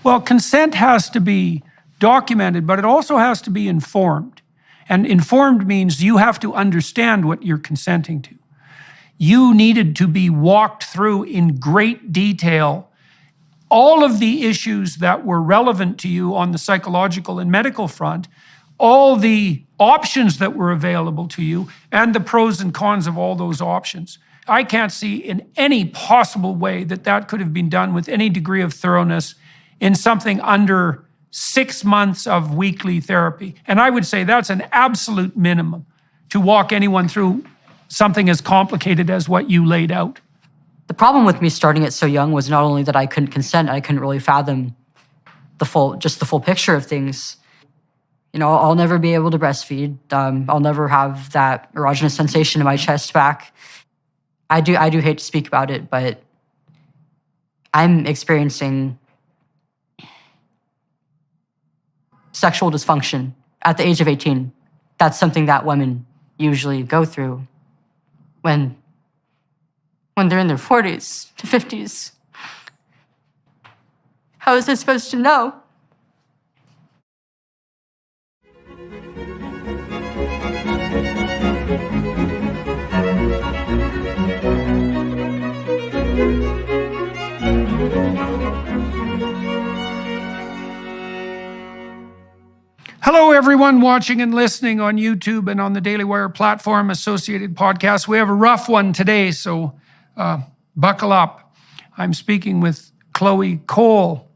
Well, consent has to be documented, but it also has to be informed. And informed means you have to understand what you're consenting to. You needed to be walked through in great detail all of the issues that were relevant to you on the psychological and medical front, all the options that were available to you, and the pros and cons of all those options. I can't see in any possible way that that could have been done with any degree of thoroughness in something under 6 months of weekly therapy. And I would say that's an absolute minimum to walk anyone through something as complicated as what you laid out. The problem with me starting it so young was not only that I couldn't consent, I couldn't really fathom the full picture of things. You know, I'll never be able to breastfeed. I'll never have that erogenous sensation in my chest back. I do hate to speak about it, but I'm experiencing sexual dysfunction at the age of 18. That's something that women usually go through when they're in their 40s to 50s. How is I supposed to know? Hello, everyone watching and listening on YouTube and on the Daily Wire platform, Associated Podcasts. We have a rough one today, so buckle up. I'm speaking with Chloe Cole,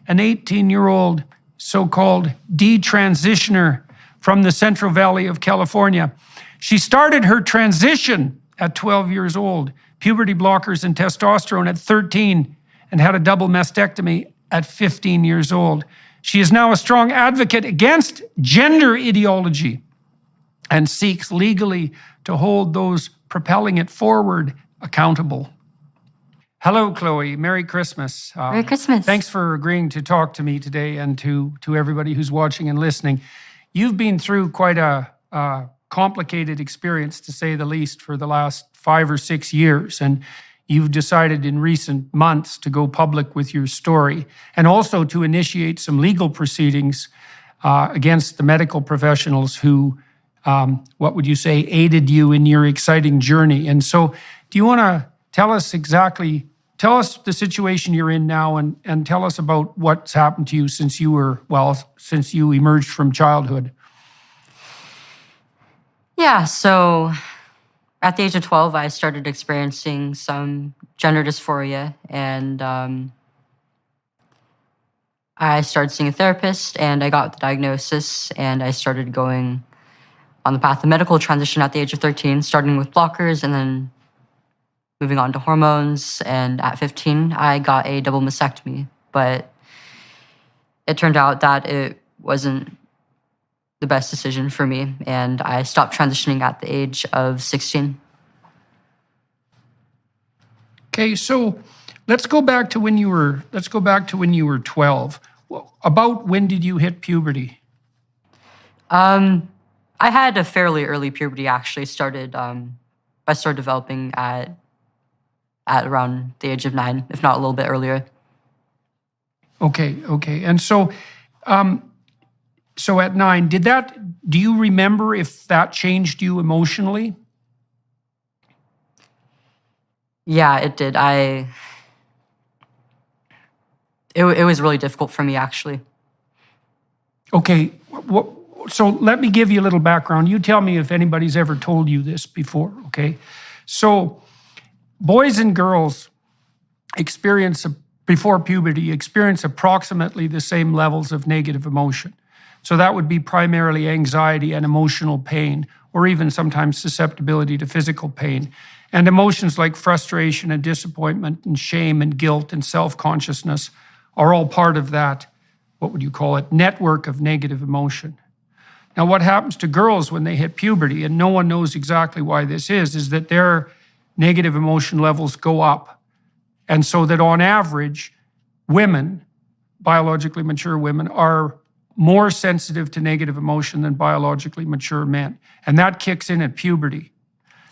an 18-year-old so-called detransitioner from the Central Valley of California. She started her transition at 12 years old, puberty blockers and testosterone at 13, and had a double mastectomy at 15 years old. She is now a strong advocate against gender ideology and seeks legally to hold those propelling it forward accountable. Hello, Chloe. Merry Christmas. Merry Christmas. Thanks for agreeing to talk to me today and to everybody who's watching and listening. You've been through quite a complicated experience, to say the least, for the last 5 or 6 years. And you've decided in recent months to go public with your story and also to initiate some legal proceedings against the medical professionals who, what would you say, aided you in your exciting journey. And so do you want to tell us the situation you're in now and tell us about what's happened to you since you emerged from childhood? Yeah, so at the age of 12, I started experiencing some gender dysphoria, and I started seeing a therapist, and I got the diagnosis, and I started going on the path of medical transition at the age of 13, starting with blockers and then moving on to hormones. And at 15, I got a double mastectomy, but it turned out that it wasn't the best decision for me, and I stopped transitioning at the age of 16. Okay, so let's go back to when you were 12. Well, about when did you hit puberty? I had a fairly early puberty. Actually, I started developing at around the age of 9, if not a little bit earlier. Okay, and so. So at 9, do you remember if that changed you emotionally? Yeah, it did. It was really difficult for me, actually. Okay, so let me give you a little background. You tell me if anybody's ever told you this before, okay? So boys and girls before puberty experience approximately the same levels of negative emotion. So that would be primarily anxiety and emotional pain, or even sometimes susceptibility to physical pain. And emotions like frustration and disappointment and shame and guilt and self-consciousness are all part of that, what would you call it, network of negative emotion. Now, what happens to girls when they hit puberty, and no one knows exactly why this is that their negative emotion levels go up. And so that on average, women, biologically mature women, are more sensitive to negative emotion than biologically mature men. And that kicks in at puberty.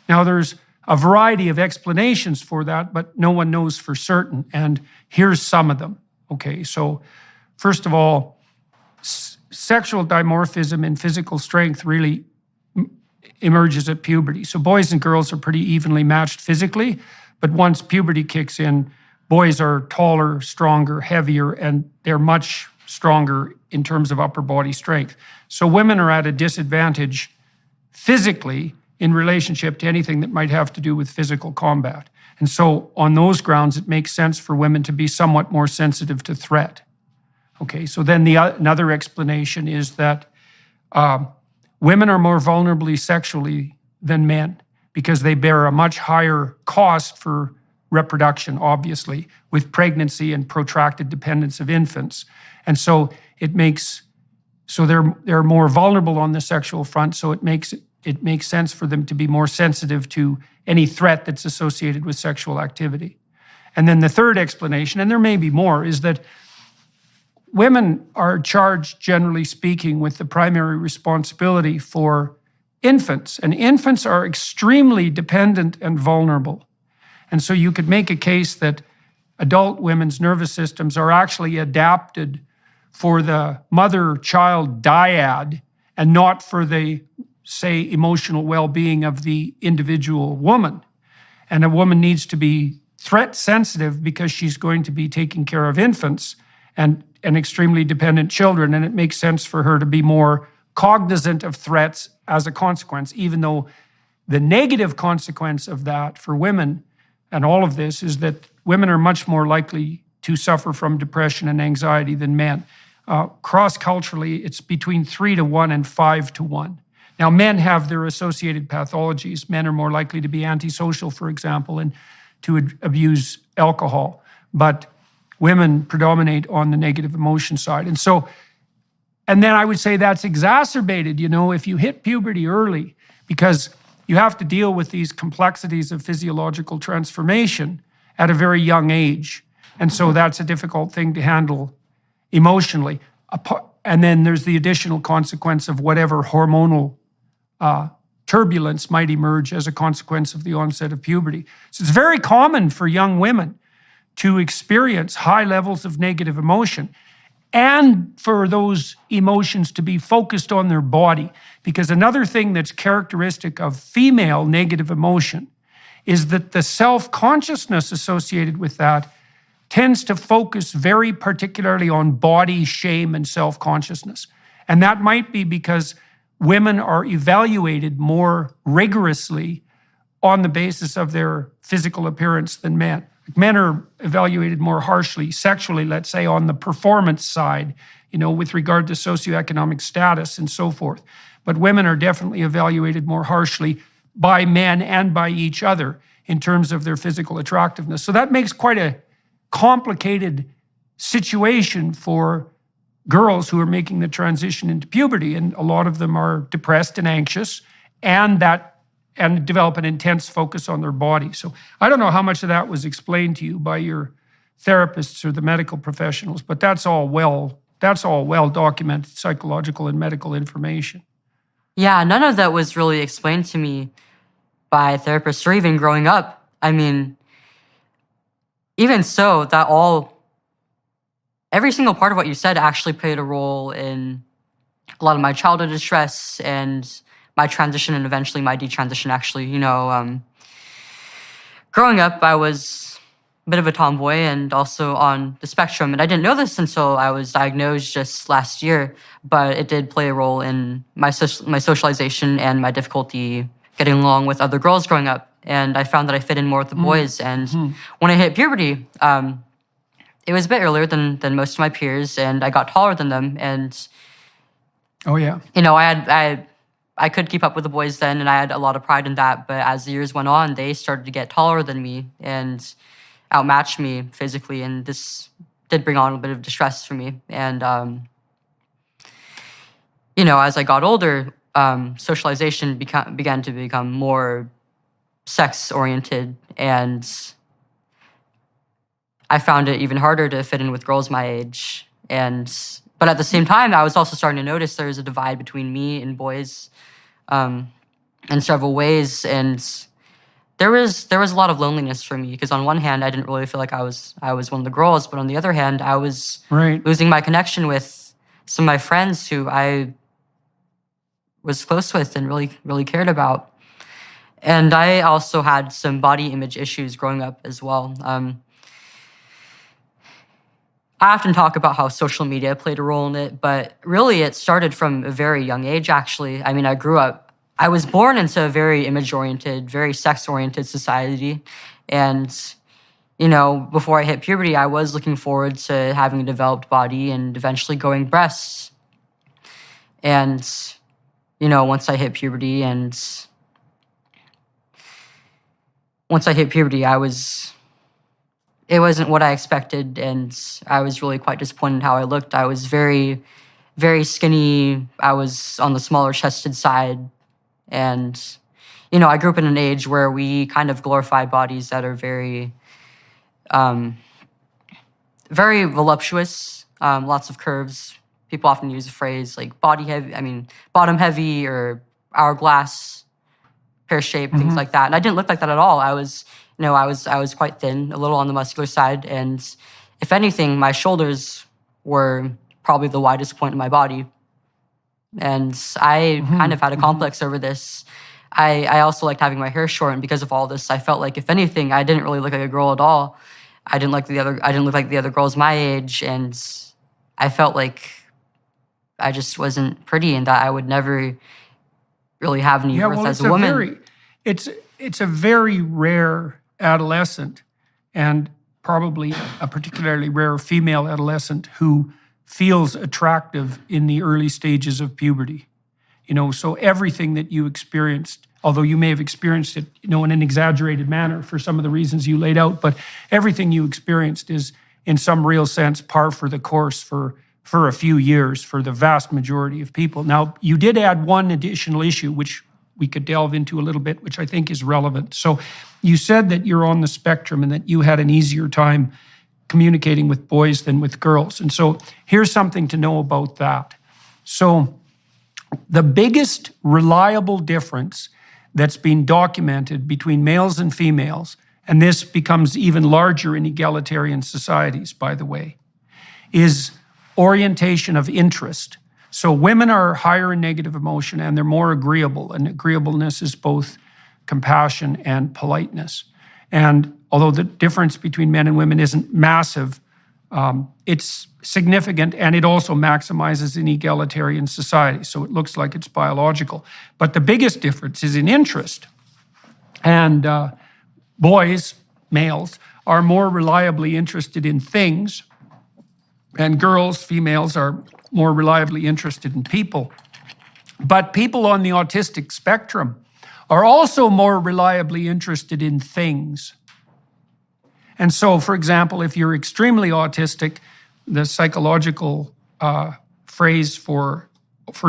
Now, there's a variety of explanations for that, but no one knows for certain. And here's some of them. Okay, so first of all, sexual dimorphism and physical strength really emerges at puberty. So boys and girls are pretty evenly matched physically, but once puberty kicks in, boys are taller, stronger, heavier, and they're much stronger in terms of upper body strength. So women are at a disadvantage physically in relationship to anything that might have to do with physical combat. And so on those grounds, it makes sense for women to be somewhat more sensitive to threat. Okay, so then another explanation is that women are more vulnerably sexually than men because they bear a much higher cost for reproduction, obviously, with pregnancy and protracted dependence of infants. And so they're more vulnerable on the sexual front, so it makes sense for them to be more sensitive to any threat that's associated with sexual activity. And then the third explanation, and there may be more, is that women are charged, generally speaking, with the primary responsibility for infants, and infants are extremely dependent and vulnerable. And so you could make a case that adult women's nervous systems are actually adapted for the mother-child dyad and not for the, say, emotional well-being of the individual woman. And a woman needs to be threat sensitive because she's going to be taking care of infants and extremely dependent children, and it makes sense for her to be more cognizant of threats as a consequence, even though the negative consequence of that for women and all of this is that women are much more likely to suffer from depression and anxiety than men. Cross-culturally, it's between 3-to-1 and 5-to-1. Now, men have their associated pathologies. Men are more likely to be antisocial, for example, and to abuse alcohol. But women predominate on the negative emotion side. And then I would say that's exacerbated, if you hit puberty early, because you have to deal with these complexities of physiological transformation at a very young age. And so that's a difficult thing to handle emotionally. And then there's the additional consequence of whatever hormonal turbulence might emerge as a consequence of the onset of puberty. So it's very common for young women to experience high levels of negative emotion and for those emotions to be focused on their body. Because another thing that's characteristic of female negative emotion is that the self-consciousness associated with that tends to focus very particularly on body shame and self-consciousness. And that might be because women are evaluated more rigorously on the basis of their physical appearance than men. Men are evaluated more harshly, sexually, let's say, on the performance side, with regard to socioeconomic status and so forth. But women are definitely evaluated more harshly by men and by each other in terms of their physical attractiveness. So that makes quite a complicated situation for girls who are making the transition into puberty. And a lot of them are depressed and anxious and develop an intense focus on their body. So I don't know how much of that was explained to you by your therapists or the medical professionals, but that's all well documented psychological and medical information. Yeah, none of that was really explained to me by therapists or even growing up. I mean, even so, every single part of what you said actually played a role in a lot of my childhood distress and my transition and eventually my detransition, actually. Growing up, I was a bit of a tomboy and also on the spectrum. And I didn't know this until I was diagnosed just last year, but it did play a role in my socialization and my difficulty getting along with other girls growing up. And I found that I fit in more with the boys. And when I hit puberty, it was a bit earlier than most of my peers, and I got taller than them. And oh yeah, I could keep up with the boys then, and I had a lot of pride in that. But as the years went on, they started to get taller than me and outmatch me physically, and this did bring on a bit of distress for me. And as I got older, socialization began to become more sex-oriented, and I found it even harder to fit in with girls my age. But at the same time, I was also starting to notice there's a divide between me and boys in several ways. And there was a lot of loneliness for me, because on one hand, I didn't really feel like I was one of the girls, but on the other hand, I was losing my connection with some of my friends who I was close with and really cared about. And I also had some body image issues growing up as well. I often talk about how social media played a role in it, but really it started from a very young age, actually. I mean, I was born into a very image-oriented, very sex-oriented society. And, before I hit puberty, I was looking forward to having a developed body and eventually growing breasts. And, once I hit puberty, it wasn't what I expected, and I was really quite disappointed how I looked. I was very, very skinny. I was on the smaller chested side. And, I grew up in an age where we kind of glorify bodies that are very, very voluptuous, lots of curves. People often use the phrase like bottom heavy or hourglass, pear shape, things like that. And I didn't look like that at all. I was quite thin, a little on the muscular side. And if anything, my shoulders were probably the widest point in my body. And I kind of had a complex over this. I also liked having my hair short, and because of all this, I felt like, if anything, I didn't really look like a girl at all. I didn't look like the other girls my age, and I felt like I just wasn't pretty, and that I would never really have any worth as a woman. It's a very rare adolescent, and probably a particularly rare female adolescent who feels attractive in the early stages of puberty. So everything that you experienced, although you may have experienced it, in an exaggerated manner for some of the reasons you laid out, but everything you experienced is, in some real sense, par for the course for a few years for the vast majority of people. Now, you did add one additional issue, which we could delve into a little bit, which I think is relevant. So you said that you're on the spectrum and that you had an easier time communicating with boys than with girls. And so here's something to know about that. So the biggest reliable difference that's been documented between males and females, and this becomes even larger in egalitarian societies, by the way, is orientation of interest. So women are higher in negative emotion and they're more agreeable, and agreeableness is both compassion and politeness. And although the difference between men and women isn't massive, it's significant, and it also maximizes in egalitarian society. So it looks like it's biological. But the biggest difference is in interest. And boys, males, are more reliably interested in things, and girls, females, are more reliably interested in people. But people on the autistic spectrum are also more reliably interested in things. And so, for example, if you're extremely autistic, the psychological phrase for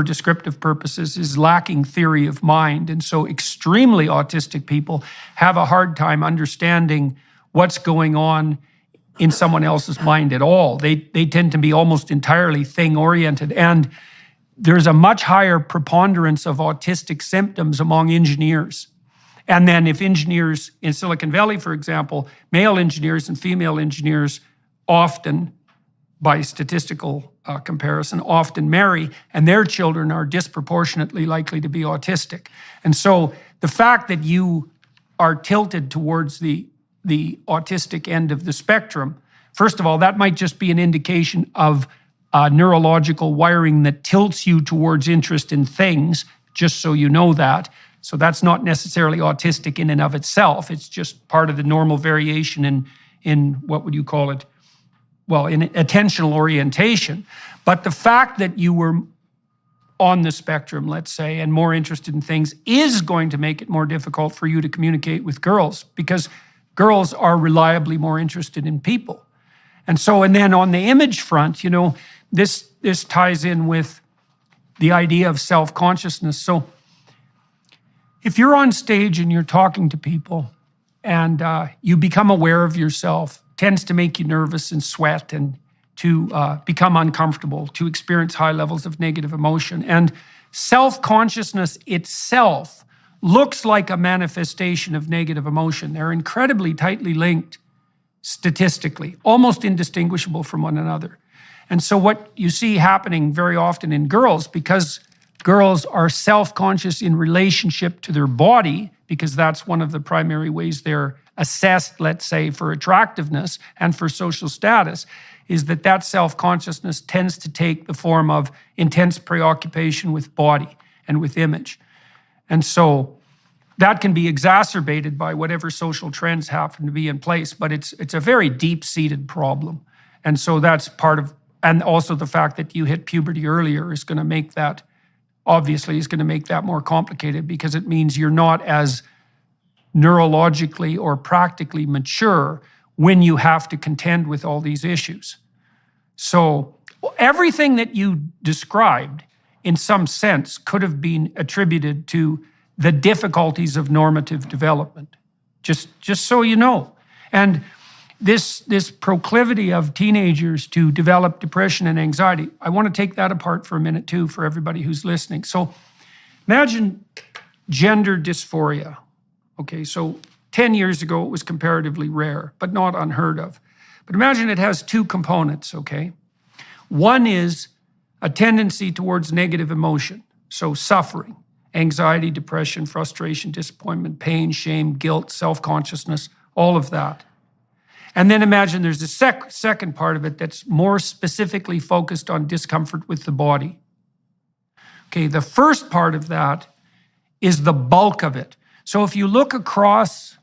descriptive purposes is lacking theory of mind. And so extremely autistic people have a hard time understanding what's going on in someone else's mind at all. They tend to be almost entirely thing-oriented. And there's a much higher preponderance of autistic symptoms among engineers. And then if engineers in Silicon Valley, for example, male engineers and female engineers often, by statistical comparison, often marry, and their children are disproportionately likely to be autistic. And so the fact that you are tilted towards the autistic end of the spectrum, first of all, that might just be an indication of neurological wiring that tilts you towards interest in things, just so you know that. So that's not necessarily autistic in and of itself. It's just part of the normal variation in what would you call it? Well, in attentional orientation. But the fact that you were on the spectrum, let's say, and more interested in things is going to make it more difficult for you to communicate with girls, because girls are reliably more interested in people. And then on the image front, this ties in with the idea of self-consciousness. So if you're on stage and you're talking to people and you become aware of yourself, tends to make you nervous and sweat and to become uncomfortable, to experience high levels of negative emotion. And self-consciousness itself looks like a manifestation of negative emotion. They're incredibly tightly linked statistically, almost indistinguishable from one another. And so what you see happening very often in girls, because girls are self-conscious in relationship to their body, because that's one of the primary ways they're assessed, let's say, for attractiveness and for social status, is that self-consciousness tends to take the form of intense preoccupation with body and with image. And so that can be exacerbated by whatever social trends happen to be in place, but it's a very deep-seated problem. And so that's part of, and also the fact that you hit puberty earlier is going to make that, obviously, is going to make that more complicated, because it means you're not as neurologically or practically mature when you have to contend with all these issues. So everything that you described, in some sense, could have been attributed to the difficulties of normative development, just so you know. And this proclivity of teenagers to develop depression and anxiety, I want to take that apart for a minute too, for everybody who's listening. So imagine gender dysphoria. Okay, so 10 years ago it was comparatively rare, but not unheard of. But imagine it has two components, okay? One is a tendency towards negative emotion, so suffering, anxiety, depression, frustration, disappointment, pain, shame, guilt, self-consciousness, all of that. And then imagine there's a second part of it that's more specifically focused on discomfort with the body. Okay, the first part of that is the bulk of it. So if you look across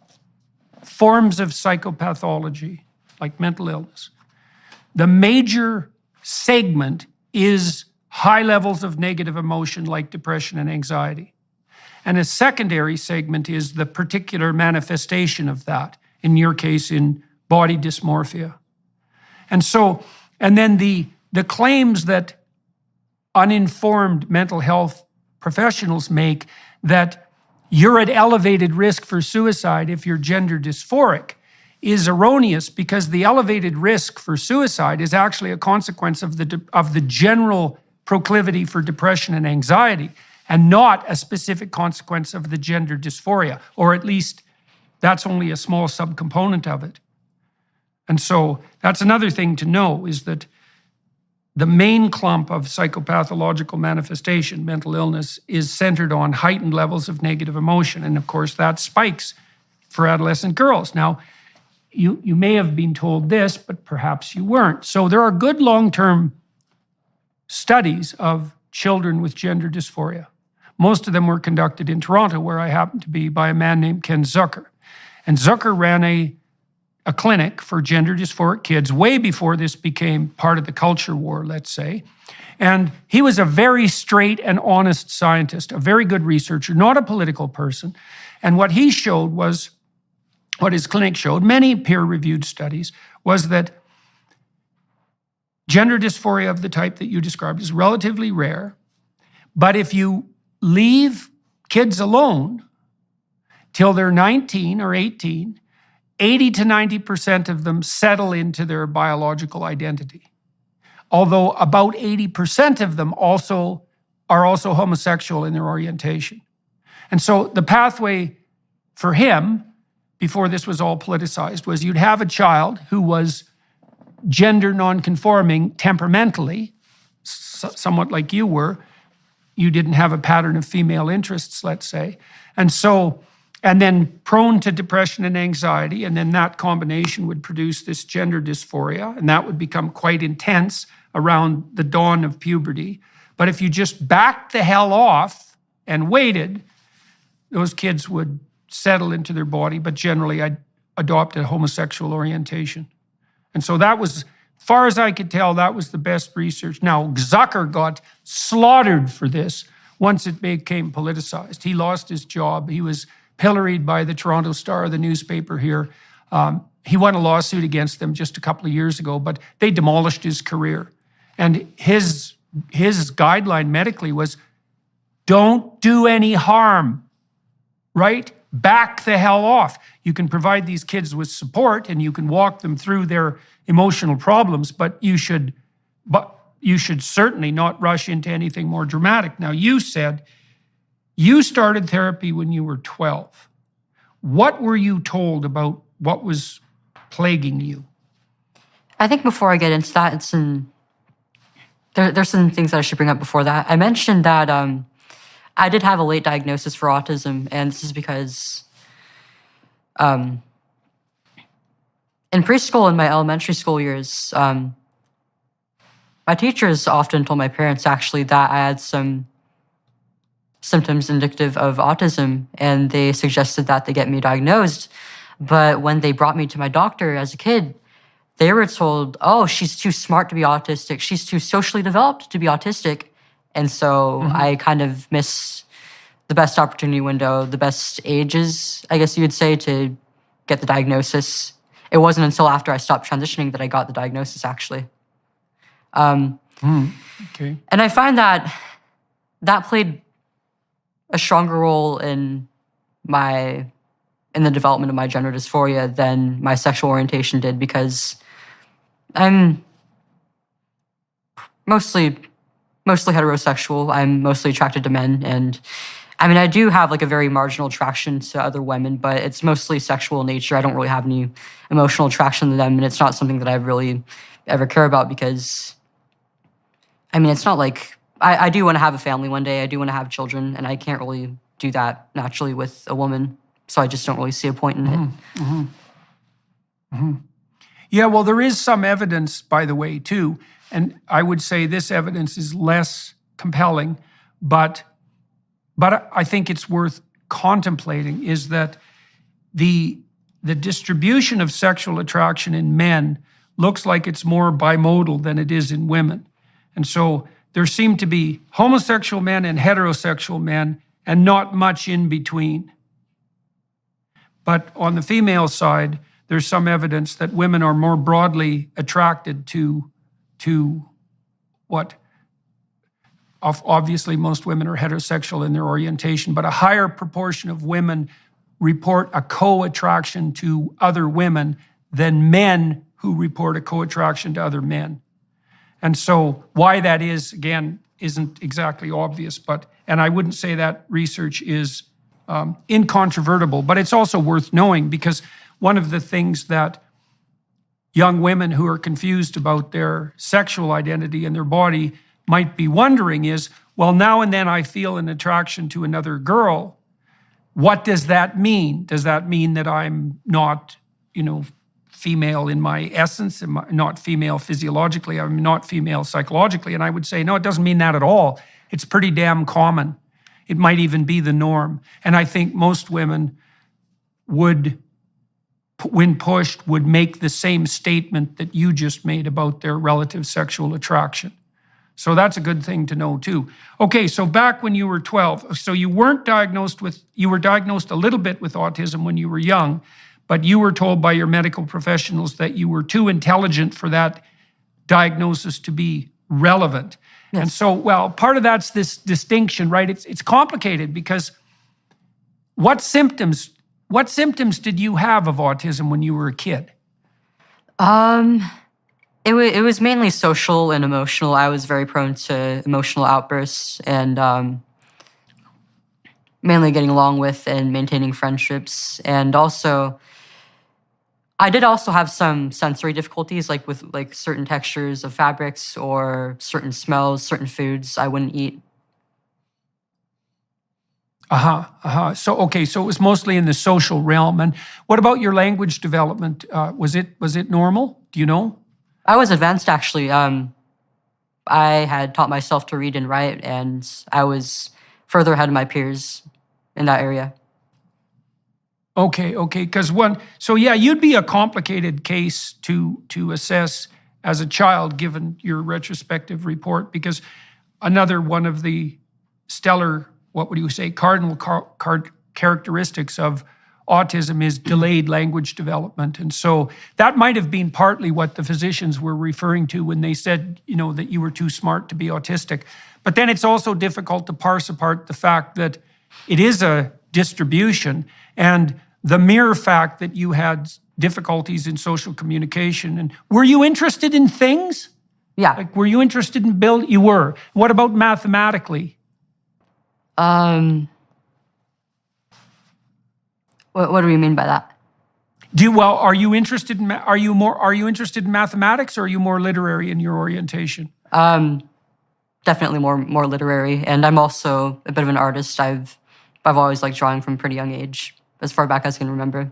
forms of psychopathology, like mental illness, the major segment is high levels of negative emotion like depression and anxiety. And a secondary segment is the particular manifestation of that, in your case, in body dysmorphia. And so, and then the claims that uninformed mental health professionals make that you're at elevated risk for suicide if you're gender dysphoric is erroneous, because the elevated risk for suicide is actually a consequence of the general proclivity for depression and anxiety, and not a specific consequence of the gender dysphoria, or at least that's only a small subcomponent of it. And so that's another thing to know, is that the main clump of psychopathological manifestation, mental illness, is centered on heightened levels of negative emotion. And of course, that spikes for adolescent girls. Now, you may have been told this, but perhaps you weren't. So there are good long-term studies of children with gender dysphoria. Most of them were conducted in Toronto, where I happen to be, by a man named Ken Zucker. And Zucker ran a clinic for gender dysphoric kids way before this became part of the culture war, let's say. And he was a very straight and honest scientist, a very good researcher, not a political person. And what he showed was, what his clinic showed, many peer-reviewed studies, was that gender dysphoria of the type that you described is relatively rare. But if you leave kids alone till they're 19 or 18, 80 to 90% of them settle into their biological identity. Although about 80% of them are also homosexual in their orientation. And so the pathway for him, before this was all politicized, was you'd have a child who was gender nonconforming temperamentally, somewhat like you were. You didn't have a pattern of female interests, let's say. And then prone to depression and anxiety, and then that combination would produce this gender dysphoria, and that would become quite intense around the dawn of puberty. But if you just backed the hell off and waited, those kids would settle into their body, but generally adopt a homosexual orientation. And so that was, as far as I could tell, that was the best research. Now, Zucker got slaughtered for this once it became politicized. He lost his job. He was pilloried by the Toronto Star, the newspaper here. He won a lawsuit against them just a couple of years ago, but they demolished his career. And his guideline medically was, don't do any harm, right? Back the hell off. You can provide these kids with support and you can walk them through their emotional problems, but you should certainly not rush into anything more dramatic. Now, you said You started therapy when you were 12. What were you told about what was plaguing you? I think before I get into that, there's some things that I should bring up before that. I mentioned that I did have a late diagnosis for autism, and this is because in preschool and my elementary school years, my teachers often told my parents actually that I had some symptoms indicative of autism, and they suggested that they get me diagnosed. But when they brought me to my doctor as a kid, they were told, oh, she's too smart to be autistic. She's too socially developed to be autistic. And so I kind of missed the best opportunity window, the best ages, I guess you would say, to get the diagnosis. It wasn't until after I stopped transitioning that I got the diagnosis, actually. Okay. And I find that played a stronger role in the development of my gender dysphoria than my sexual orientation did, because I'm mostly heterosexual. I'm mostly attracted to men, and I mean, I do have like a very marginal attraction to other women, but it's mostly sexual in nature. I don't really have any emotional attraction to them, and it's not something that I really ever care about, because I mean, it's not like I do want to have a family one day. I do want to have children, and I can't really do that naturally with a woman. So I just don't really see a point in it. Yeah, well, there is some evidence, by the way, too. And I would say this evidence is less compelling, but I think it's worth contemplating, is that the distribution of sexual attraction in men looks like it's more bimodal than it is in women. And so there seem to be homosexual men and heterosexual men and not much in between. But on the female side, there's some evidence that women are more broadly attracted to what, obviously most women are heterosexual in their orientation, but a higher proportion of women report a co-attraction to other women than men who report a co-attraction to other men. And so why that is, again, isn't exactly obvious, and I wouldn't say that research is incontrovertible, but it's also worth knowing, because one of the things that young women who are confused about their sexual identity and their body might be wondering is, well, now and then I feel an attraction to another girl. What does that mean? Does that mean that I'm not, female in my essence, not female physiologically, I'm not female psychologically? And I would say, no, it doesn't mean that at all. It's pretty damn common. It might even be the norm. And I think most women would, when pushed, would make the same statement that you just made about their relative sexual attraction. So that's a good thing to know too. Okay, so back when you were 12, so you were diagnosed a little bit with autism when you were young, but you were told by your medical professionals that you were too intelligent for that diagnosis to be relevant. Yes. And so, well, part of that's this distinction, right? It's complicated, because what symptoms did you have of autism when you were a kid? It was mainly social and emotional. I was very prone to emotional outbursts, and mainly getting along with and maintaining friendships. And also, I did also have some sensory difficulties, like with certain textures of fabrics or certain smells, certain foods I wouldn't eat. So, okay, so it was mostly in the social realm. And what about your language development? Was it normal? Do you know? I was advanced, actually. I had taught myself to read and write, and I was further ahead of my peers in that area. Okay, because you'd be a complicated case to assess as a child, given your retrospective report, because another one of the stellar, what would you say, cardinal characteristics of autism is delayed language development. And so that might have been partly what the physicians were referring to when they said, that you were too smart to be autistic. But then it's also difficult to parse apart the fact that it is a distribution, and the mere fact that you had difficulties in social communication. And were you interested in things? Yeah. Were you interested in building? You were. What about mathematically? What do we mean by that? Are you interested in are you interested in mathematics, or are you more literary in your orientation? Definitely more literary, and I'm also a bit of an artist. I've always liked drawing from a pretty young age, as far back as I can remember.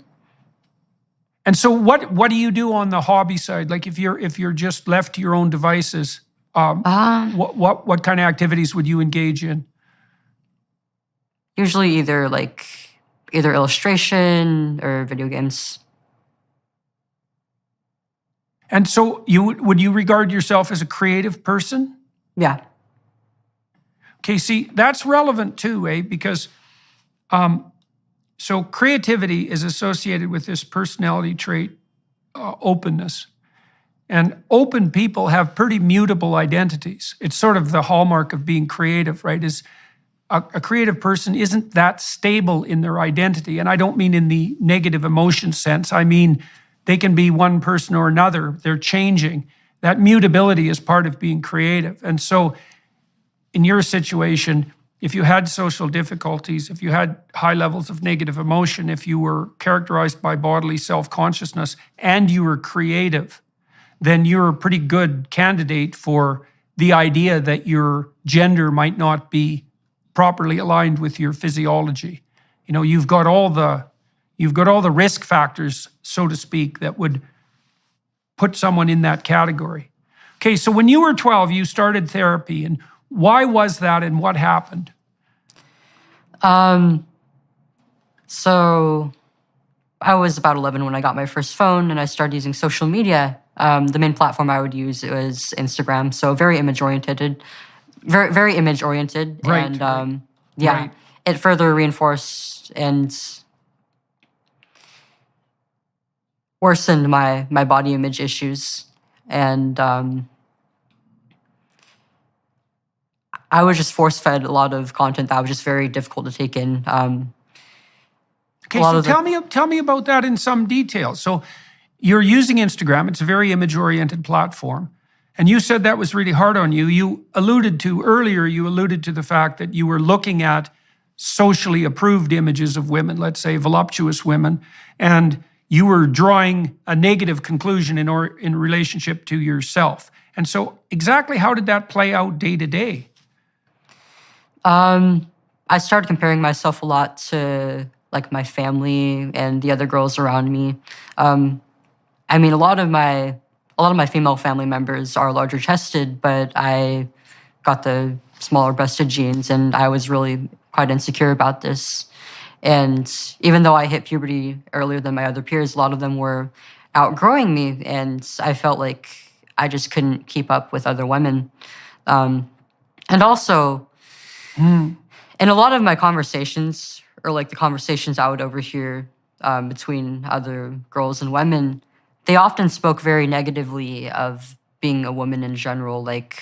And so what do you do on the hobby side? Like if you're just left to your own devices, what kind of activities would you engage in? Usually either illustration or video games. And so would you regard yourself as a creative person? Yeah. Okay, see, that's relevant too, because so creativity is associated with this personality trait, openness. And open people have pretty mutable identities. It's sort of the hallmark of being creative, right? Is a creative person isn't that stable in their identity. And I don't mean in the negative emotion sense. I mean, they can be one person or another. They're changing. That mutability is part of being creative. And so in your situation, if you had social difficulties, if you had high levels of negative emotion, if you were characterized by bodily self-consciousness and you were creative, then you're a pretty good candidate for the idea that your gender might not be properly aligned with your physiology. You know, you've got all the risk factors, so to speak, that would put someone in that category. Okay, so when you were 12, you started therapy, and why was that, and what happened? So I was about 11 when I got my first phone, and I started using social media. The main platform I would use was Instagram, so very image-oriented. Very image-oriented. Right, And right. It further reinforced and worsened my body image issues. And I was just force-fed a lot of content that was just very difficult to take in. Okay, so tell me about that in some detail. So you're using Instagram. It's a very image-oriented platform. And you said that was really hard on you. You alluded to the fact that you were looking at socially approved images of women, let's say voluptuous women, and you were drawing a negative conclusion in relationship to yourself. And so exactly how did that play out day to day? I started comparing myself a lot to like my family and the other girls around me. I mean, a lot of my female family members are larger chested, but I got the smaller breasted genes, and I was really quite insecure about this. And even though I hit puberty earlier than my other peers, a lot of them were outgrowing me, and I felt like I just couldn't keep up with other women. And also, in a lot of my conversations, or like the conversations I would overhear between other girls and women, they often spoke very negatively of being a woman in general, like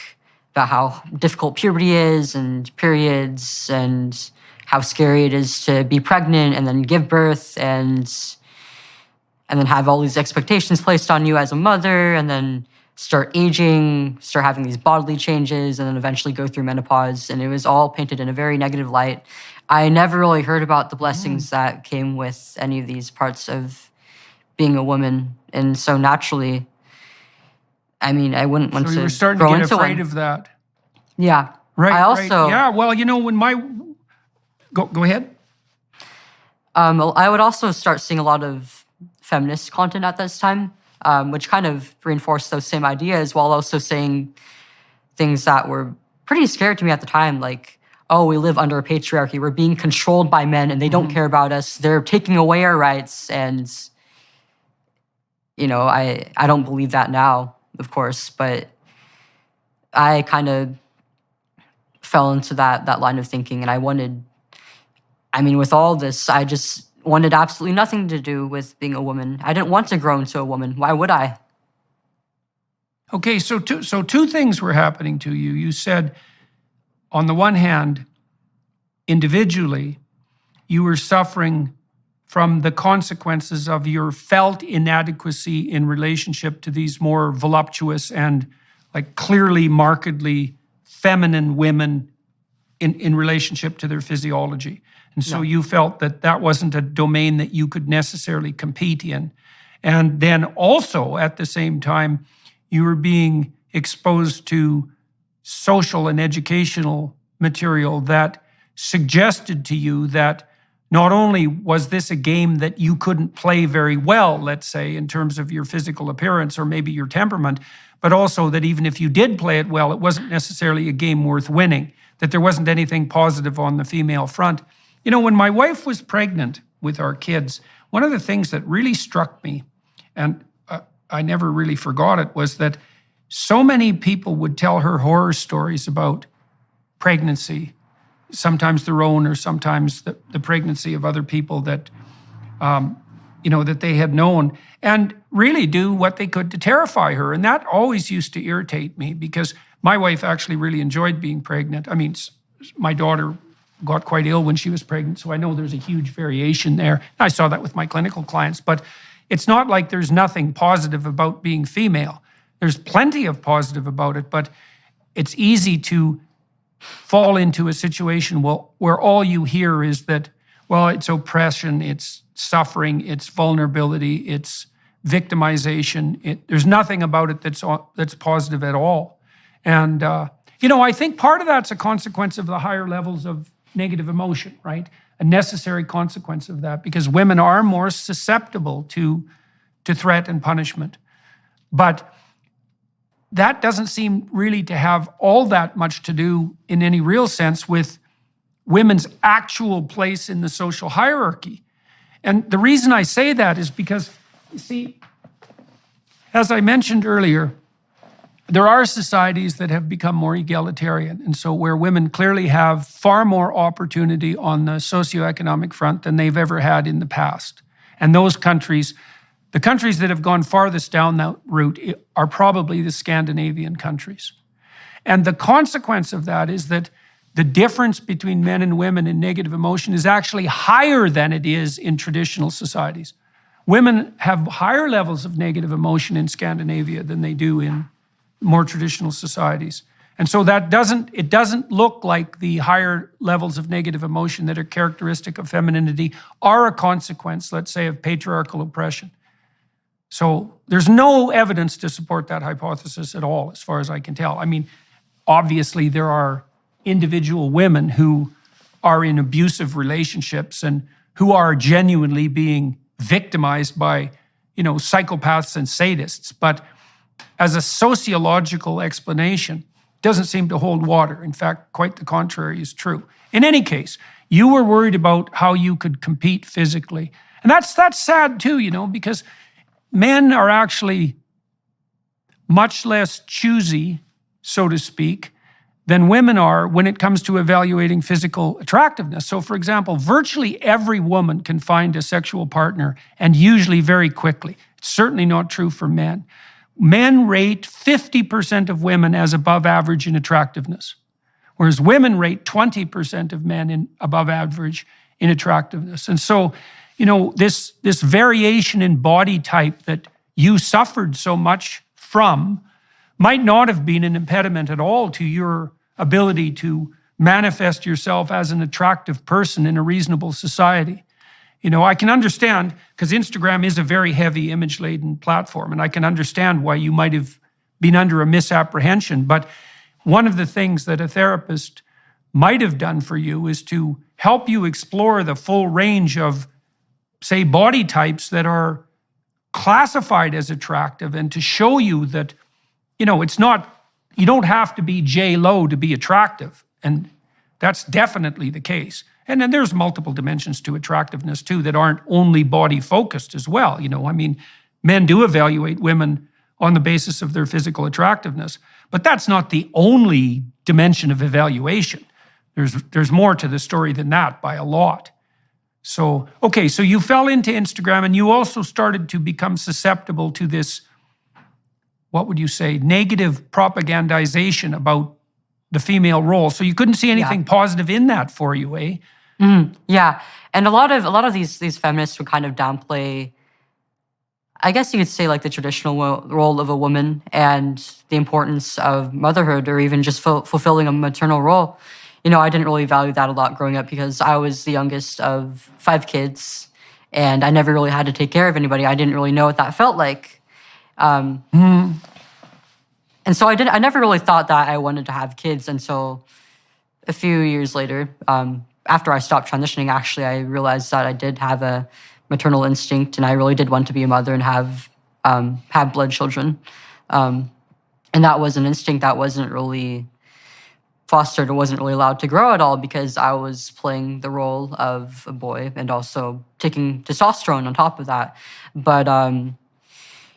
about how difficult puberty is and periods and how scary it is to be pregnant and then give birth and then have all these expectations placed on you as a mother and then start aging, start having these bodily changes and then eventually go through menopause. And it was all painted in a very negative light. I never really heard about the blessings that came with any of these parts of being a woman. And so naturally, I mean, I wouldn't want to grow into one. So you were starting to get afraid of that. Yeah. Right, I also, right. Yeah, well, you know, when Go ahead. I would also start seeing a lot of feminist content at this time, which kind of reinforced those same ideas while also saying things that were pretty scary to me at the time, like, oh, we live under a patriarchy. We're being controlled by men and they don't care about us. They're taking away our rights. And, you know, I don't believe that now, of course, but I kind of fell into that line of thinking. And with all this, I just wanted absolutely nothing to do with being a woman. I didn't want to grow into a woman. Why would I? Okay, so two things were happening to you. You said, on the one hand, individually, you were suffering from the consequences of your felt inadequacy in relationship to these more voluptuous and like clearly, markedly feminine women in relationship to their physiology. And so you felt that that wasn't a domain that you could necessarily compete in. And then also at the same time, you were being exposed to social and educational material that suggested to you that not only was this a game that you couldn't play very well, let's say, in terms of your physical appearance or maybe your temperament, but also that even if you did play it well, it wasn't necessarily a game worth winning, that there wasn't anything positive on the female front. You know, when my wife was pregnant with our kids, one of the things that really struck me, and I never really forgot it, was that so many people would tell her horror stories about pregnancy, sometimes their own or sometimes the pregnancy of other people that, that they had known, and really do what they could to terrify her. And that always used to irritate me because my wife actually really enjoyed being pregnant. I mean, my daughter got quite ill when she was pregnant, so I know there's a huge variation there. I saw that with my clinical clients, but it's not like there's nothing positive about being female. There's plenty of positive about it, but it's easy to fall into a situation where all you hear is that, well, it's oppression, it's suffering, it's vulnerability, it's victimization. There's nothing about it that's positive at all. And, I think part of that's a consequence of the higher levels of negative emotion, right? A necessary consequence of that, because women are more susceptible to threat and punishment. But that doesn't seem really to have all that much to do in any real sense with women's actual place in the social hierarchy. And the reason I say that is because, you see, as I mentioned earlier, there are societies that have become more egalitarian, and so where women clearly have far more opportunity on the socioeconomic front than they've ever had in the past. And those countries, the countries that have gone farthest down that route, are probably the Scandinavian countries. And the consequence of that is that the difference between men and women in negative emotion is actually higher than it is in traditional societies. Women have higher levels of negative emotion in Scandinavia than they do in more traditional societies. And so it doesn't look like the higher levels of negative emotion that are characteristic of femininity are a consequence, let's say, of patriarchal oppression. So there's no evidence to support that hypothesis at all, as far as I can tell. I mean, obviously there are individual women who are in abusive relationships and who are genuinely being victimized by, psychopaths and sadists. But as a sociological explanation, doesn't seem to hold water. In fact, quite the contrary is true. In any case, you were worried about how you could compete physically. And that's sad too, because men are actually much less choosy, so to speak, than women are when it comes to evaluating physical attractiveness. So for example, virtually every woman can find a sexual partner, and usually very quickly. It's certainly not true for men. Men rate 50% of women as above average in attractiveness, whereas women rate 20% of men in above average in attractiveness. And so, this variation in body type that you suffered so much from might not have been an impediment at all to your ability to manifest yourself as an attractive person in a reasonable society. I can understand, because Instagram is a very heavy image-laden platform, and I can understand why you might have been under a misapprehension. But one of the things that a therapist might have done for you is to help you explore the full range of, say, body types that are classified as attractive, and to show you that, it's not, you don't have to be J-Lo to be attractive. And that's definitely the case. And then there's multiple dimensions to attractiveness too that aren't only body focused as well. Men do evaluate women on the basis of their physical attractiveness, but that's not the only dimension of evaluation. There's more to the story than that by a lot. So you fell into Instagram, and you also started to become susceptible to this, what would you say, negative propagandization about the female role. So you couldn't see anything positive in that for you, eh? Yeah, and a lot of these feminists would kind of downplay, I guess you could say, like the traditional role of a woman and the importance of motherhood, or even just fulfilling a maternal role. I didn't really value that a lot growing up because I was the youngest of 5 kids, and I never really had to take care of anybody. I didn't really know what that felt like. And so I never really thought that I wanted to have kids until a few years later. After I stopped transitioning, actually, I realized that I did have a maternal instinct, and I really did want to be a mother and have blood children. And that was an instinct that wasn't really fostered or wasn't really allowed to grow at all because I was playing the role of a boy and also taking testosterone on top of that. But at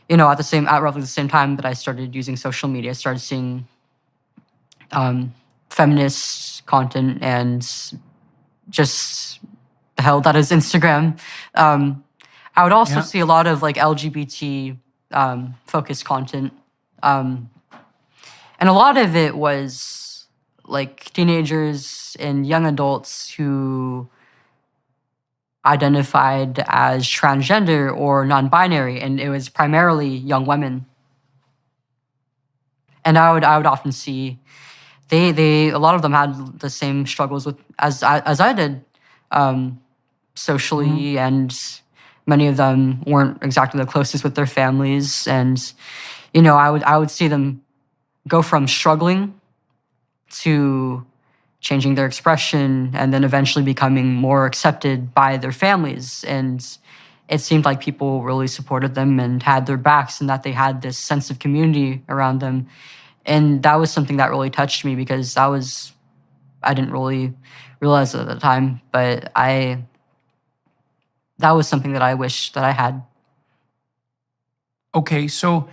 roughly the same time that I started using social media, I started seeing feminist content and just the hell that is Instagram. I would also see a lot of like LGBT focused content. And a lot of it was like teenagers and young adults who identified as transgender or non-binary, and it was primarily young women. And I would often see a lot of them had the same struggles with as I did socially, and many of them weren't exactly the closest with their families. And I would see them go from struggling to changing their expression and then eventually becoming more accepted by their families. And it seemed like people really supported them and had their backs, and that they had this sense of community around them. And that was something that really touched me because I didn't really realize it at the time, but that was something that I wish that I had. Okay, so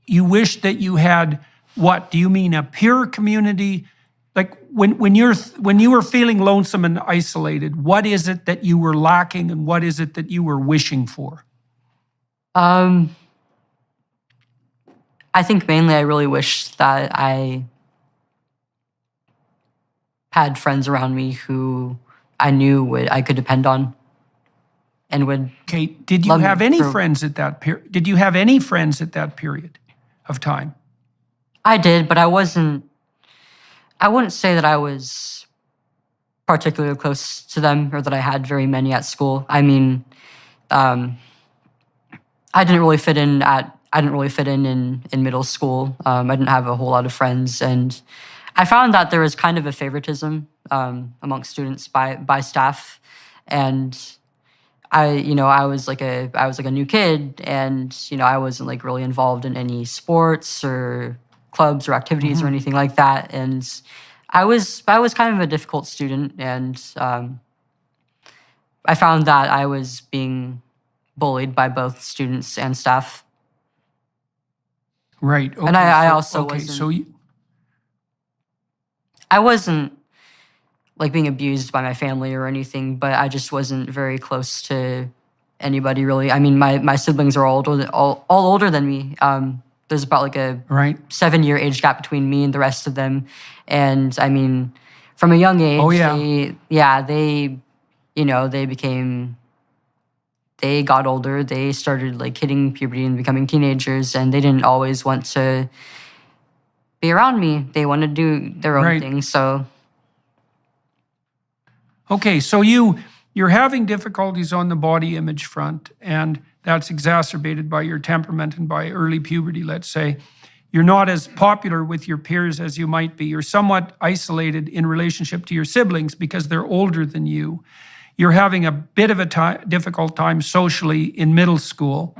you wish that you had what? Do you mean a peer community? Like when you were feeling lonesome and isolated, what is it that you were lacking and what is it that you were wishing for? I think mainly I really wish that I had friends around me who I knew I could depend on and would. Okay, did you have any friends at that period? Did you have any friends at that period of time? I did, but I wouldn't say that I was particularly close to them or that I had very many at school. I mean, I didn't really fit in in middle school. I didn't have a whole lot of friends, and I found that there was kind of a favoritism amongst students by staff, and I was like a new kid, and I wasn't like really involved in any sports or clubs or activities or anything like that, and I was kind of a difficult student, and I found that I was being bullied by both students and staff. Right. Okay, and I also wasn't. I wasn't like being abused by my family or anything, but I just wasn't very close to anybody really. I mean, my siblings are all older than me. There's about like a 7-year age gap between me and the rest of them. And I mean, from a young age, they got older. They started like hitting puberty and becoming teenagers, and they didn't always want to be around me. They wanted to do their own thing. So. Okay, so you're having difficulties on the body image front, and that's exacerbated by your temperament and by early puberty, let's say. You're not as popular with your peers as you might be. You're somewhat isolated in relationship to your siblings because they're older than you. You're having a bit of a difficult time socially in middle school.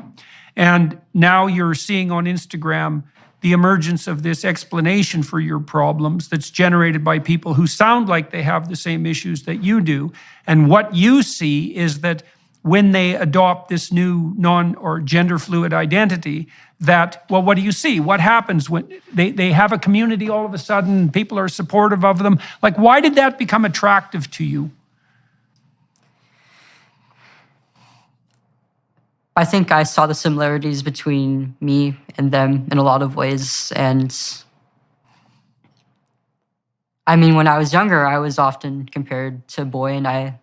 And now you're seeing on Instagram the emergence of this explanation for your problems that's generated by people who sound like they have the same issues that you do. And what you see is that when they adopt this new non or gender fluid identity, that, well, what do you see? What happens when they have a community all of a sudden, people are supportive of them? Like, why did that become attractive to you? I think I saw the similarities between me and them in a lot of ways. And I mean, when I was younger, I was often compared to a boy, and I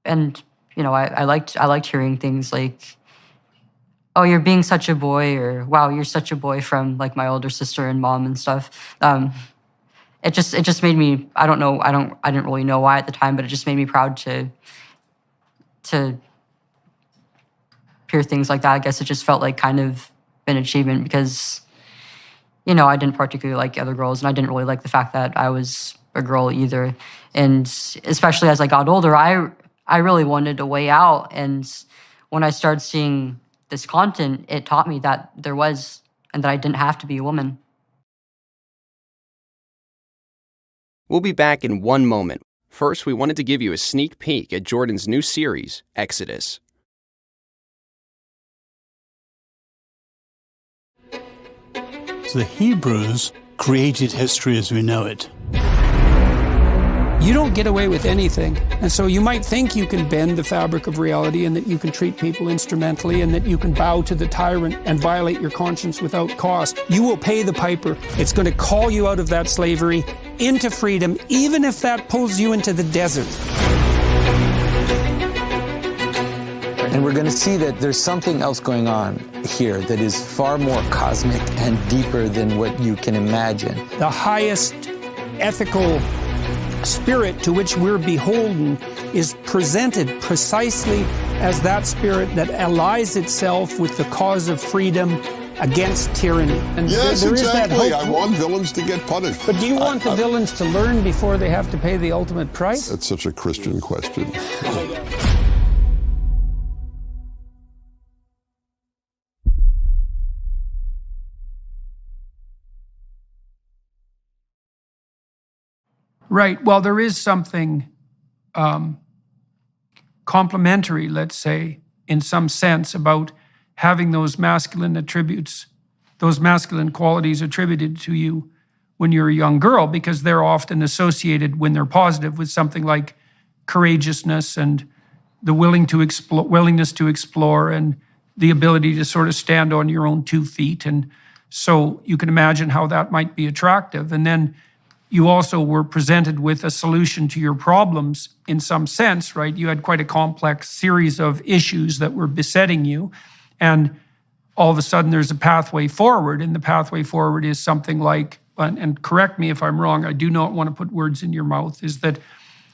liked hearing things like, "Oh, you're being such a boy," or "Wow, you're such a boy," from like my older sister and mom and stuff. It just made me, I don't know, I didn't really know why at the time, but it just made me proud to hear things like that. I guess it just felt like kind of an achievement because, I didn't particularly like other girls, and I didn't really like the fact that I was a girl either. And especially as I got older, I really wanted a way out. And when I started seeing this content, it taught me that there was, and that I didn't have to be a woman. We'll be back in one moment. First, we wanted to give you a sneak peek at Jordan's new series, Exodus. The Hebrews created history as we know it. You don't get away with anything. And so you might think you can bend the fabric of reality and that you can treat people instrumentally and that you can bow to the tyrant and violate your conscience without cost. You will pay the piper. It's going to call you out of that slavery into freedom, even if that pulls you into the desert. And we're going to see that there's something else going on here that is far more cosmic and deeper than what you can imagine. The highest ethical spirit to which we're beholden is presented precisely as that spirit that allies itself with the cause of freedom against tyranny. And yes, there is that exactly. hope. I want villains to get punished. But do you want the villains to learn before they have to pay the ultimate price? That's such a Christian question. Right. Well, there is something complementary, let's say, in some sense, about having those masculine attributes, those masculine qualities attributed to you when you're a young girl, because they're often associated, when they're positive, with something like courageousness and the willingness to explore and the ability to sort of stand on your own 2 feet. And so you can imagine how that might be attractive. And then you also were presented with a solution to your problems in some sense, right? You had quite a complex series of issues that were besetting you. And all of a sudden there's a pathway forward. And the pathway forward is something like, and correct me if I'm wrong, I do not want to put words in your mouth, is that,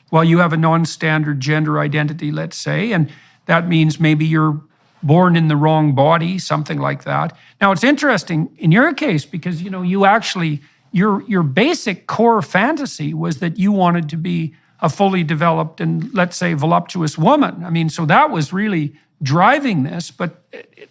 well, you have a non-standard gender identity, let's say, and that means maybe you're born in the wrong body, something like that. Now, it's interesting in your case because, you actually, your basic core fantasy was that you wanted to be a fully developed and, let's say, voluptuous woman. I mean, so that was really driving this, but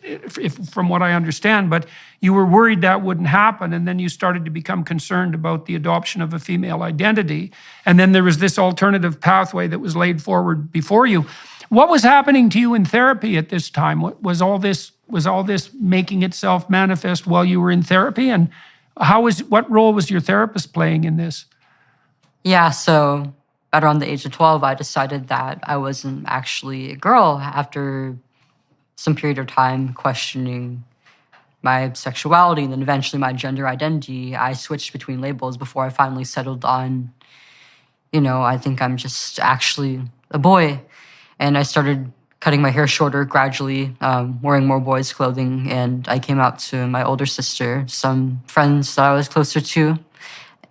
if, from what I understand, but you were worried that wouldn't happen, and then you started to become concerned about the adoption of a female identity, and then there was this alternative pathway that was laid forward before you. What was happening to you in therapy at this time? Was all this making itself manifest while you were in therapy, and what role was your therapist playing in this? Yeah, so at around the age of 12, I decided that I wasn't actually a girl after some period of time questioning my sexuality and then eventually my gender identity. I switched between labels before I finally settled on, I think I'm just actually a boy. And I started cutting my hair shorter gradually, wearing more boys' clothing, and I came out to my older sister, some friends that I was closer to,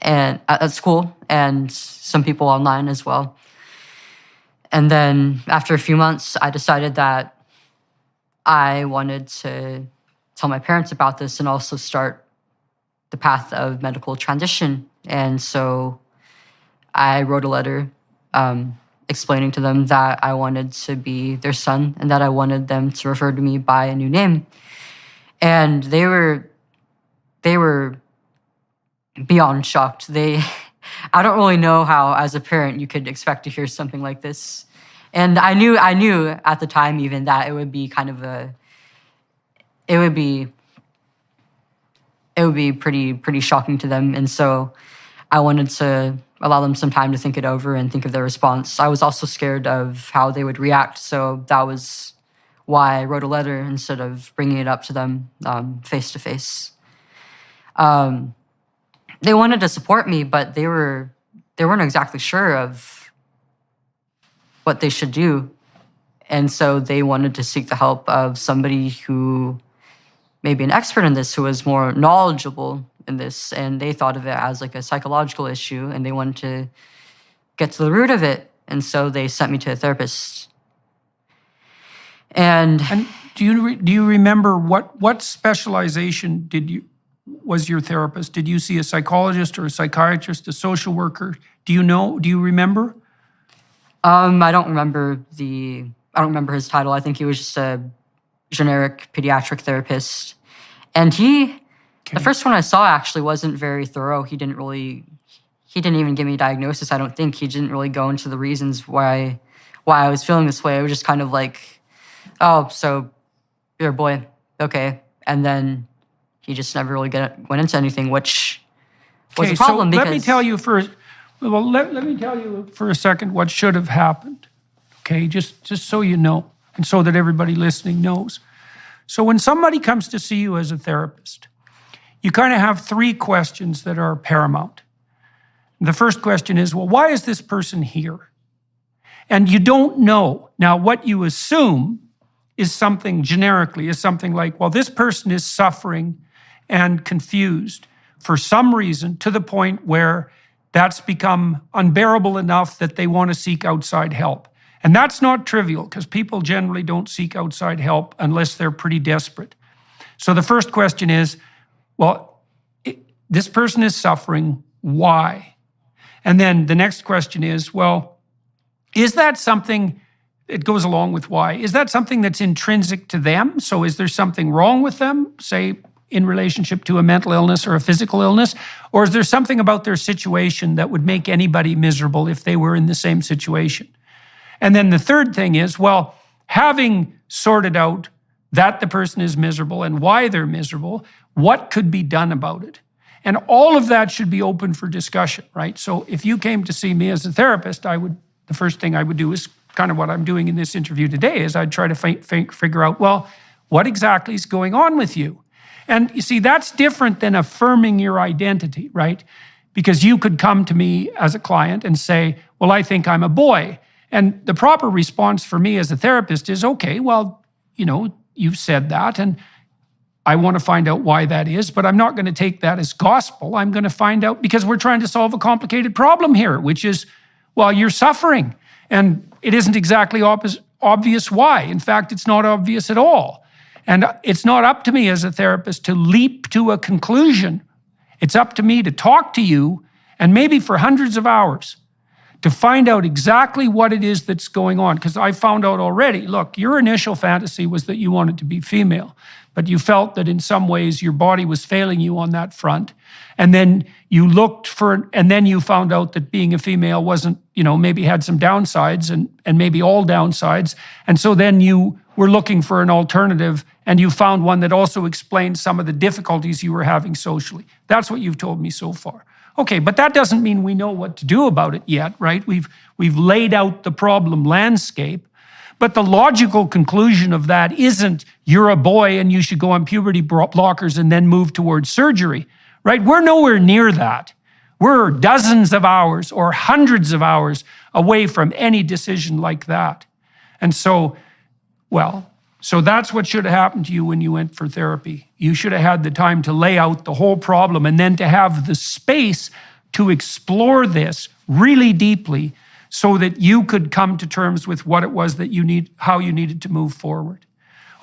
and at school, and some people online as well. And then after a few months, I decided that I wanted to tell my parents about this and also start the path of medical transition. And so I wrote a letter explaining to them that I wanted to be their son and that I wanted them to refer to me by a new name. And they were beyond shocked. I don't really know how, as a parent, you could expect to hear something like this. And I knew at the time even that it would be pretty shocking to them. And so I wanted to allow them some time to think it over and think of their response. I was also scared of how they would react, so that was why I wrote a letter instead of bringing it up to them face to face. They wanted to support me, but they weren't exactly sure of what they should do. And so they wanted to seek the help of somebody who maybe an expert in this who was more knowledgeable in this, and they thought of it as like a psychological issue, and they wanted to get to the root of it, and so they sent me to a therapist. And do you remember what specialization was your therapist? Did you see a psychologist or a psychiatrist, a social worker? Do you know? Do you remember? I don't remember his title. I think he was just a generic pediatric therapist. And the first one I saw actually wasn't very thorough. He didn't even give me a diagnosis, I don't think. He didn't really go into the reasons why I was feeling this way. It was just kind of like, oh, so you're a boy, okay. And then he just never really went into anything, which was a problem. So let me tell you for a second what should have happened, okay? Just so you know, and so that everybody listening knows. So when somebody comes to see you as a therapist, you kind of have three questions that are paramount. The first question is, well, why is this person here? And you don't know. Now, what you assume is something like, well, this person is suffering and confused for some reason to the point where that's become unbearable enough that they want to seek outside help. And that's not trivial, because people generally don't seek outside help unless they're pretty desperate. So the first question is, well, this person is suffering, why? And then the next question is, well, is that something, it goes along with why, is that something that's intrinsic to them? So is there something wrong with them, say, in relationship to a mental illness or a physical illness? Or is there something about their situation that would make anybody miserable if they were in the same situation? And then the third thing is, well, having sorted out that the person is miserable and why they're miserable, what could be done about it? And all of that should be open for discussion, right? So if you came to see me as a therapist, the first thing I would do is kind of what I'm doing in this interview today, is I'd try to figure out, well, what exactly is going on with you? And you see, that's different than affirming your identity, right? Because you could come to me as a client and say, well, I think I'm a boy. And the proper response for me as a therapist is, okay, well, you've said that, and I want to find out why that is, but I'm not going to take that as gospel. I'm going to find out, because we're trying to solve a complicated problem here, which is, well, you're suffering, and it isn't exactly obvious why. In fact, it's not obvious at all. And it's not up to me as a therapist to leap to a conclusion. It's up to me to talk to you, and maybe for hundreds of hours, to find out exactly what it is that's going on. Because I found out already, look, your initial fantasy was that you wanted to be female, but you felt that in some ways your body was failing you on that front. And then you and then you found out that being a female wasn't, maybe had some downsides and maybe all downsides. And so then you were looking for an alternative, and you found one that also explained some of the difficulties you were having socially. That's what you've told me so far. Okay, but that doesn't mean we know what to do about it yet, right? We've laid out the problem landscape, but the logical conclusion of that isn't you're a boy and you should go on puberty blockers and then move towards surgery, right? We're nowhere near that. We're dozens of hours or hundreds of hours away from any decision like that. And so that's what should have happened to you when you went for therapy. You should have had the time to lay out the whole problem, and then to have the space to explore this really deeply so that you could come to terms with what it was that how you needed to move forward.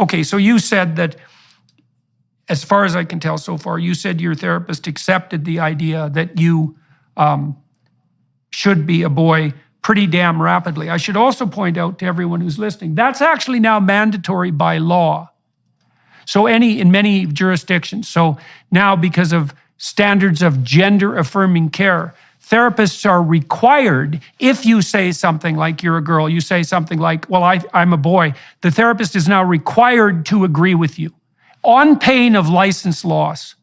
Okay, so you said that, as far as I can tell so far, you said your therapist accepted the idea that you should be a boy pretty damn rapidly. I should also point out to everyone who's listening, that's actually now mandatory by law. So in many jurisdictions. So now, because of standards of gender affirming care, therapists are required, if you say something like you're a girl, you say something like, well, I'm a boy, the therapist is now required to agree with you on pain of license loss.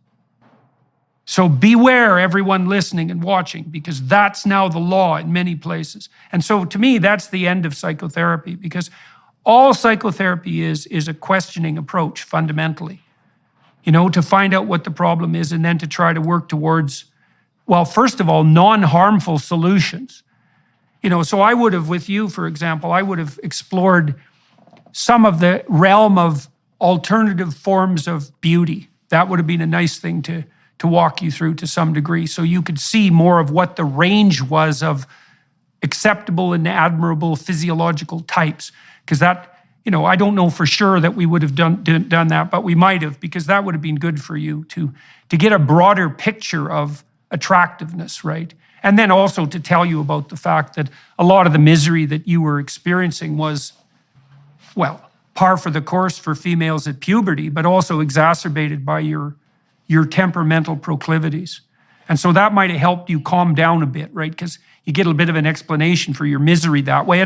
So beware, everyone listening and watching, because that's now the law in many places. And so to me, that's the end of psychotherapy, because all psychotherapy is a questioning approach fundamentally, to find out what the problem is and then to try to work towards, well, first of all, non-harmful solutions. So I would have, with you, for example, I would have explored some of the realm of alternative forms of beauty. That would have been a nice thing to walk you through to some degree, so you could see more of what the range was of acceptable and admirable physiological types. Because that, I don't know for sure that we would have done that, but we might have, because that would have been good for you to get a broader picture of attractiveness, right? And then also to tell you about the fact that a lot of the misery that you were experiencing was, well, par for the course for females at puberty, but also exacerbated by your temperamental proclivities. And so that might have helped you calm down a bit, right? Because you get a bit of an explanation for your misery that way. And